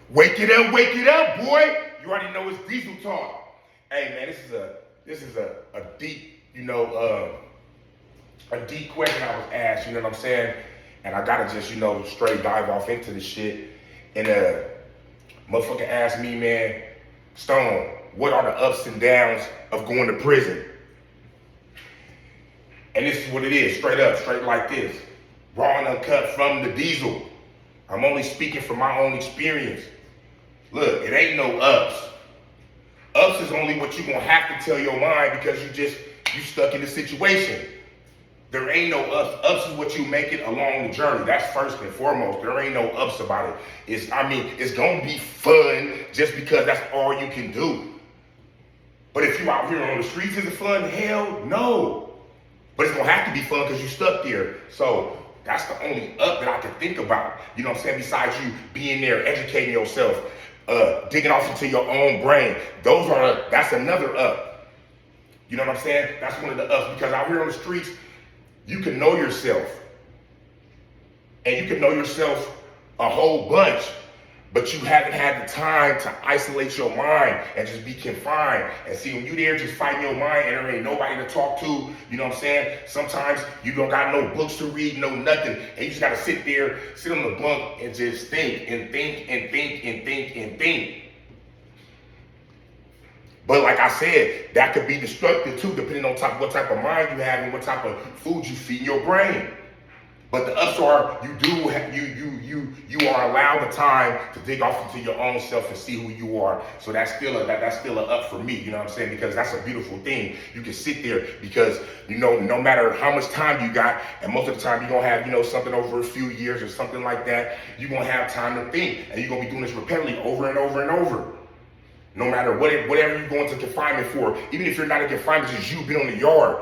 Wake it up, boy. You already know it's diesel talk. Hey man, this is a deep, a deep question I was asked, you know what I'm saying? And I gotta just, straight dive off into this shit. And motherfucker asked me, man, Stone, what are the ups and downs of going to prison? And this is what it is, straight up, straight like this. Raw and uncut from the diesel. I'm only speaking from my own experience. Look, it ain't no ups. Ups is only what you gonna have to tell your mind because you stuck in the situation. There ain't no ups. Ups is what you make it along the journey. That's first and foremost. There ain't no ups about it. It's gonna be fun just because that's all you can do. But if you out here on the streets, is it fun? Hell no. But it's gonna have to be fun because you stuck there. So that's the only up that I can think about. You know what I'm saying? Besides you being there, educating yourself, digging off into your own brain. That's another up. You know what I'm saying? That's one of the ups because out here on the streets, you can know yourself. And you can know yourself a whole bunch, but you haven't had the time to isolate your mind and just be confined. And see, when you there just fighting your mind and there ain't nobody to talk to, you know what I'm saying? Sometimes you don't got no books to read, no nothing. And you just gotta sit there, sit on the bunk and just think and think and think and think and think. But like I said, that could be destructive too, depending on what type of mind you have and what type of food you feed your brain. But the ups are you are allowed the time to dig off into your own self and see who you are. So that's still an up for me, you know what I'm saying? Because that's a beautiful thing. You can sit there because no matter how much time you got, and most of the time you're gonna have, something over a few years or something like that, you're gonna have time to think. And you're gonna be doing this repeatedly over and over and over. No matter whatever you're going to confinement for, even if you're not in confinement, just you being on the yard,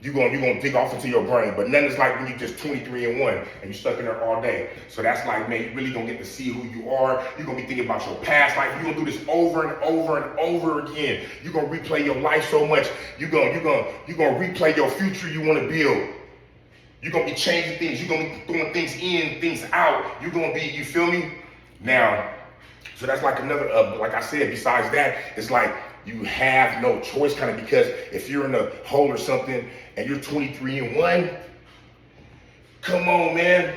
you're gonna dig off into your brain. But none is like when you're just 23 and 1 and you're stuck in there all day. So that's like, man, you really gonna get to see who you are. You're gonna be thinking about your past life. You're gonna do this over and over and over again. You're gonna replay your life so much. You're gonna replay your future you wanna build. You're gonna be changing things. You're gonna be throwing things in, things out. You're gonna be, you feel me? Now, so that's like another, like I said, besides that, it's like you have no choice kind of because if you're in a hole or something and you're 23 and 1, come on, man.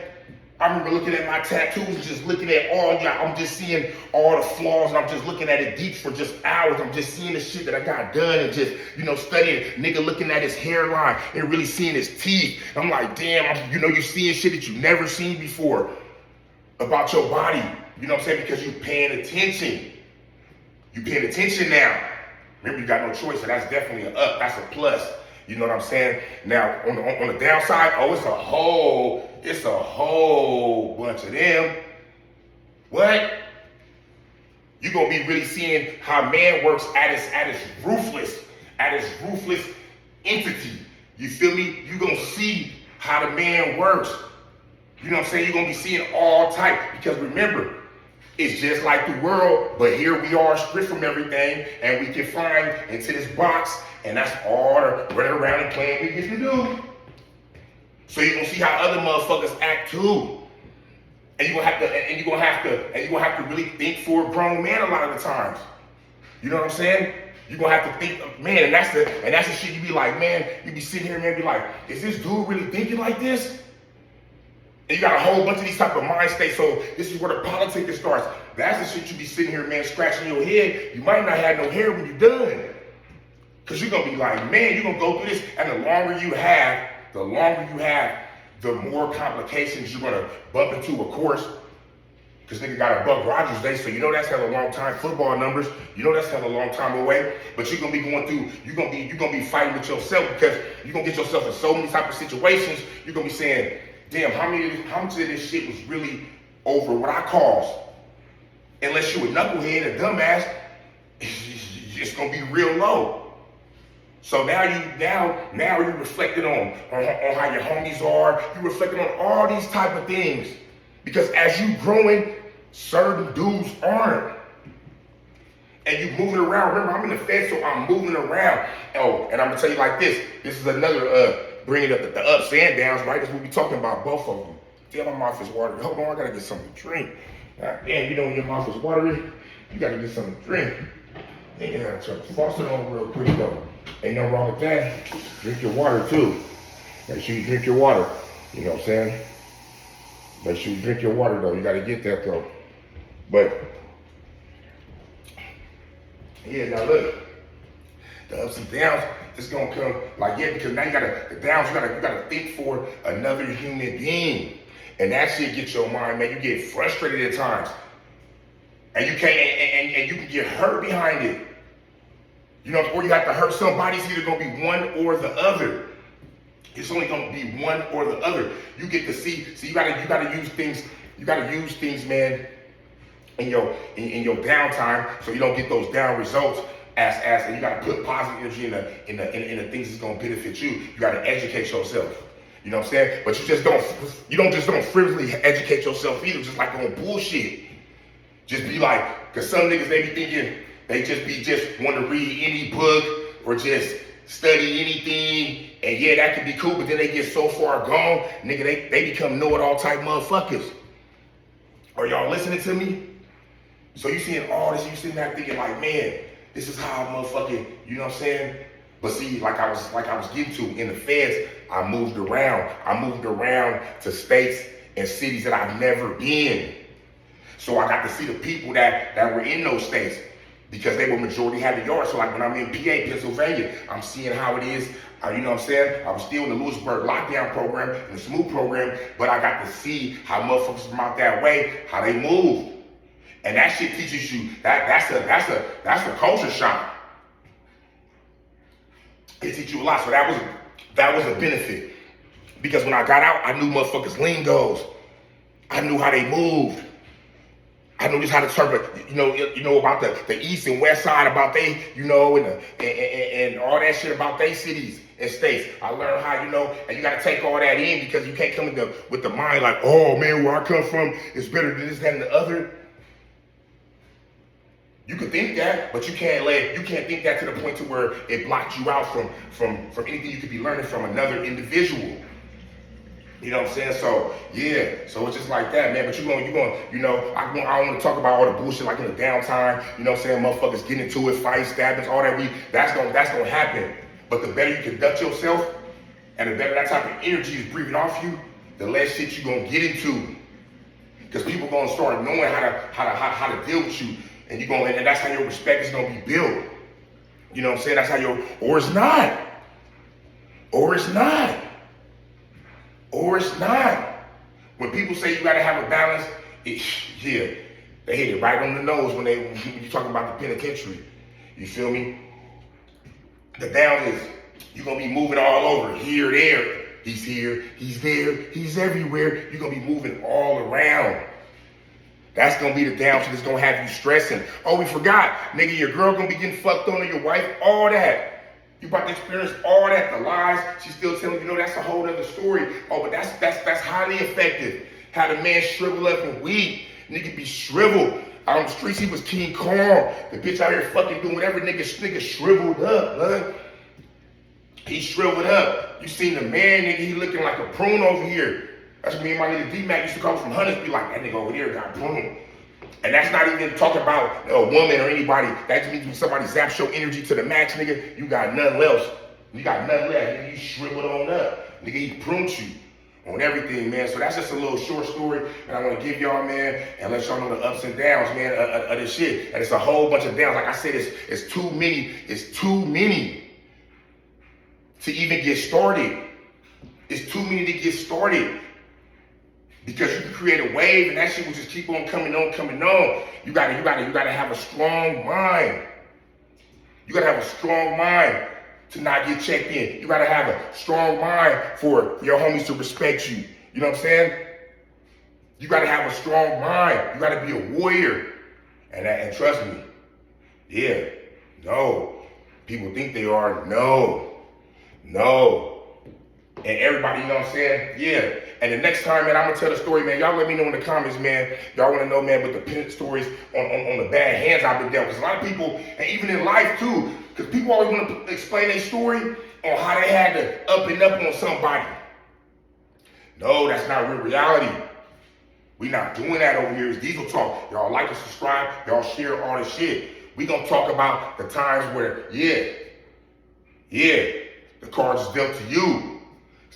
I remember looking at my tattoos and just looking at I'm just seeing all the flaws and I'm just looking at it deep for just hours. I'm just seeing the shit that I got done and just, studying, nigga looking at his hairline and really seeing his teeth. I'm like, damn, you're seeing shit that you never seen before about your body. You know what I'm saying? Because you're paying attention. You're paying attention now. Remember, you got no choice, so that's definitely an up. That's a plus. You know what I'm saying? Now, on the downside, it's a whole bunch of them. What? You're gonna be really seeing how man works at its ruthless entity. You feel me? You're gonna see how the man works. You know what I'm saying? You're gonna be seeing all type because remember, it's just like the world, but here we are stripped from everything and we confined into this box and that's all the running around and playing we get to do. So you're gonna see how other motherfuckers act too. And you're gonna have to really think for a grown man a lot of the times. You know what I'm saying? You're gonna have to think, man, and that's the shit you be like, man, you be sitting here, man, be like, is this dude really thinking like this? And you got a whole bunch of these type of mind states, so this is where the politics starts. That's the shit you be sitting here, man, scratching your head. You might not have no hair when you're done. Because you're going to be like, man, you're going to go through this, and the longer you have, the more complications you're going to bump into, of course. Because nigga got a Buck Rogers Day, so that's hella long time. Football numbers, that's hella long time away. But you're gonna be going through, you're gonna be fighting with yourself because you're gonna get yourself in so many type of situations. You're gonna be saying, damn, how much of this shit was really over what I caused? Unless you a knucklehead, a dumbass, it's gonna be real low. So now you're reflecting on how your homies are. You're reflecting on all these type of things. Because as you growing, certain dudes aren't. And you moving around. Remember, I'm in the Fed, so I'm moving around. Oh, and I'm gonna tell you like this. This is another bringing up the ups and downs, right? That's what we talking about, both of them. Damn, my mouth is watering. Hold on, I gotta get something to drink. And you know when your mouth is watery, you gotta get something to drink. Then you gotta turn the faucet on real quick though. Ain't nothing wrong with that. Drink your water too. Make sure you drink your water. You know what I'm saying? Make sure you drink your water though. You gotta get that though. But yeah, now look, the ups and downs, it's gonna come like because now you gotta the downs, you gotta think for another human being. And that shit gets your mind, man. You get frustrated at times. And you can't and you can get hurt behind it. You know, or you have to hurt somebody. It's either gonna be one or the other. It's only gonna be one or the other. You get to see you gotta use things, man, in your downtime so you don't get those down results and you gotta put positive energy in the things that's gonna benefit you. You gotta educate yourself. You know what I'm saying? But you don't frivolously educate yourself either, just like on bullshit. Just be like, cause some niggas they be thinking they just want to read any book or just study anything, and yeah, that could be cool, but then they get so far gone, nigga, they become know-it-all type motherfuckers. Are y'all listening to me? So you seeing all this, you sitting there thinking like, man, this is how I'm motherfucking, you know what I'm saying? But see, like I was getting to in the feds, I moved around. I moved around to states and cities that I've never been. So I got to see the people that were in those states because they were majority had the yard. So like when I'm in PA, Pennsylvania, I'm seeing how it is. You know what I'm saying? I was still in the Lewisburg lockdown program and the SMOOth program, but I got to see how motherfuckers from out that way, how they move. And that shit teaches you that's a culture shock. It teaches you a lot. So that was a benefit. Because when I got out, I knew motherfuckers' lingos. I knew how they moved. I knew just how to interpret, you know about the east and west side, about they, you know, and all that shit about they cities and states. I learned how, you know, and you got to take all that in because you can't come with the mind like, oh man, where I come from is better than this, that, and the other. You can think that, but you can't think that to the point to where it blocks you out from anything you could be learning from another individual. You know what I'm saying? So yeah, so it's just like that, man. But you're going, you know, I don't want to talk about all the bullshit like in the downtime. You know what I'm saying? Motherfuckers getting into it, fights, stabbings, all that. That's gonna happen. But the better you conduct yourself, and the better that type of energy is breathing off you, the less shit you're gonna get into. Because people gonna start knowing how to deal with you. And and that's how your respect is gonna be built. You know what I'm saying? That's how or it's not. Or it's not. Or it's not. When people say you gotta have a balance, yeah, they hit it right on the nose when you're talking about the penitentiary. You feel me? The down is you're gonna be moving all over, here, there. He's here, he's there, he's everywhere. You're gonna be moving all around. That's gonna be the down shit that's gonna have you stressing. Oh, we forgot, nigga, your girl gonna be getting fucked on, or your wife, all that. You about to experience all that, the lies. She's still telling you, that's a whole other story. Oh, but that's highly effective. How the man shrivel up and weak. Nigga be shriveled. Out on the streets, he was King Kong. The bitch out here fucking doing whatever, nigga shriveled up, man. He shriveled up. You seen the man, nigga, he looking like a prune over here. That's what me and my nigga D-Mac used to come from Hunters, be like, that nigga over there got pruned. And that's not even talking about a woman or anybody. That just means when somebody zaps your energy to the max, nigga, you got nothing else. You got nothing left. Nigga, you shriveled on up. Nigga, he pruned you on everything, man. So that's just a little short story that I want to give y'all, man, and let y'all know the ups and downs, man, of this shit. And it's a whole bunch of downs. Like I said, it's too many. It's too many to even get started. It's too many to get started. Because you can create a wave and that shit will just keep on coming on, coming on. You gotta have a strong mind. You gotta have a strong mind to not get checked in. You gotta have a strong mind for your homies to respect you. You know what I'm saying? You gotta have a strong mind. You gotta be a warrior. And trust me, yeah, no. People think they are, no. And everybody, you know what I'm saying? Yeah. And the next time, man, I'm gonna tell the story, man. Y'all let me know in the comments, man. Y'all wanna know, man, with the pit stories on the bad hands I've been dealt. Because a lot of people, and even in life too, because people always wanna explain their story on how they had to up and up on somebody. No, that's not real reality. We not doing that over here. It's Diesel Talk. Y'all like and subscribe. Y'all share all this shit. We gonna talk about the times where, the cards is dealt to you.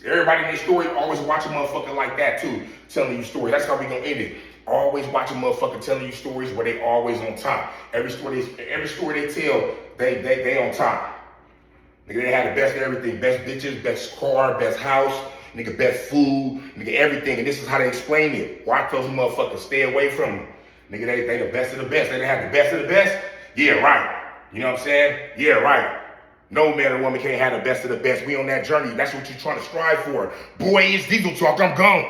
Everybody in their story always watch a motherfucker like that too, telling you stories. That's how we gonna end it. Always watch a motherfucker telling you stories where they always on top. Every story they tell, they on top. Nigga, they had the best of everything. Best bitches, best car, best house, nigga, best food, nigga, everything. And this is how they explain it. Watch those motherfuckers, stay away from them. Nigga, they the best of the best. They didn't have the best of the best? Yeah, right. You know what I'm saying? Yeah, right. No man or woman can't have the best of the best. We on that journey. That's what you're trying to strive for. Boy, it's Diesel Talk. I'm gone.